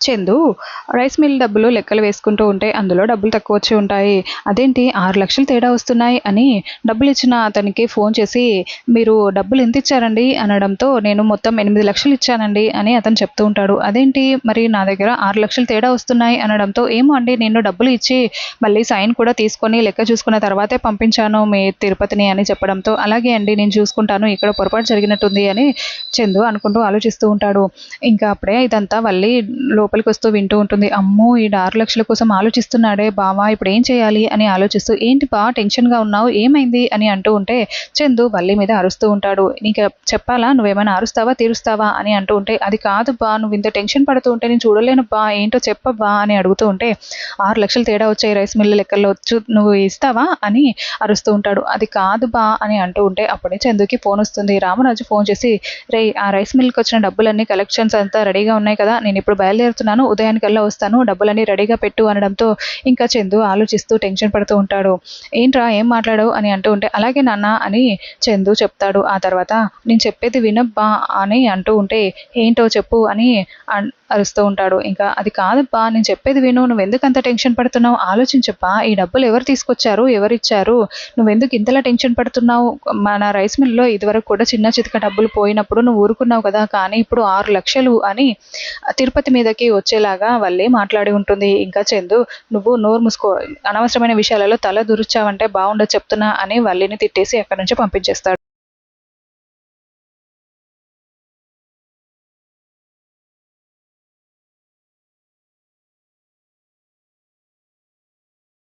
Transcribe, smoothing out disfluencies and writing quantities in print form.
Chandu rice mill డబ్బులు లెక్కలు వేసుకుంటూ ఉంటే అందులో డబ్బులు తక్కువ వచ్చి ఉంటాయి. అదేంటి 6,00,000 తేడా వస్తున్నాయి అని డబ్బులు ఇచ్చిన అతనికి ఫోన్ చేసి మీరు డబ్బులు ఎంత ఇచ్చారండి అనడంతో నేను మొత్తం 8,00,000 ఇచ్చానండి అని అతను చెప్తూ ఉంటాడు. అదేంటి మరి నా దగ్గర 6,00,000 తేడా వస్తున్నాయి అనడంతో ఏమో అండి నేను డబ్బులు ఇచ్చి మళ్ళీ సైన్ కూడా తీసుకొని లెక్క చూసుకున్న తర్వాతే పంపించాను మీ తిరుపతిని అని చెప్పడంతో అలాగే అండి నేను చూసుకుంటాను ఇక్కడ పొరపాటు జరిగినట్టుంది అని చందు అనుకుంటూ ఆలోచిస్తూ ఉంటాడు. ఇంకా అప్పుడే ఇదంతా వల్లి లోపలికి వస్తూ వింటూ ఉంటుంది. అమ్మో ఈ 6,00,000 కోసం ఆలోచిస్తున్నాడే బావా ఇప్పుడు ఏం చేయాలి అని ఆలోచిస్తూ ఏంటి బా టెన్షన్గా ఉన్నావు ఏమైంది అని అంటూ ఉంటే చందు వల్లి మీద అరుస్తూ ఉంటాడు. నీకు చెప్పాలా నువ్వేమైనా అరుస్తావా తీరుస్తావా అని అంటూ ఉంటే అది కాదు బా నువ్వు ఇంత టెన్షన్ పడుతూ ఉంటే నేను చూడలేను బా ఏంటో చెప్పబ్బా అని అడుగుతూ ఉంటే 6,00,000 తేడా వచ్చాయి రైస్ మిల్లు లెక్కల్లో వచ్చు నువ్వు ఇస్తావా అని అరుస్తూ ఉంటాడు. అది కాదు బా అని అంటూ ఉంటే అప్పుడే చందుకి ఫోన్ వస్తుంది. రామరాజు ఫోన్ చేసి రే ఆ రైస్ మిల్కి వచ్చిన డబ్బులన్నీ కలెక్షన్స్ అంతా రెడీగా ఉన్నాయి కదా నేను ఇప్పుడు బయలుదేరుతున్నాను ఉదయానికల్లా వస్తాను డబ్బులన్నీ రెడీగా పెట్టు అనడంతో ఇంకా చందు ఆలోచిస్తూ టెన్షన్ పడుతూ ఉంటాడు. ఏంట్రా ఏం మాట్లాడావు అని అంటూ ఉంటే అలాగే నాన్న అని చందు చెప్తాడు. ఆ తర్వాత నేను చెప్పేది వినబ్బా అని అంటూ ఉంటే ఏంటో చెప్పు అని అరుస్తూ ఉంటాడు. ఇంకా అది కాదబ్బా నేను చెప్పేది విను నువ్వు ఎందుకు అంత టెన్షన్ పడుతున్నావు ఆలోచించబ్బా ఈ డబ్బులు ఎవరు తీసుకొచ్చారు ఎవరిచ్చారు నువ్వెందుకు ఇంతలా టెన్షన్ పడుతున్నావు మన రైస్ మిల్లో ఇదివరకు కూడా చిన్న చితక డబ్బులు పోయినప్పుడు నువ్వు ఊరుకున్నావు కదా కానీ ఇప్పుడు 6,00,000 అని తిరుపతి మీదకి వచ్చేలాగా వల్లే మాట్లాడి ఉంటుంది. ఇంకా చందు నువ్వు నోరు మూసుకో అనవసరమైన విషయాలలో తల దూర్చావంటే బాగుండదు చెప్తున్నా అని వల్లిని తిట్టేసి అక్కడి నుంచి పంపించేస్తాడు.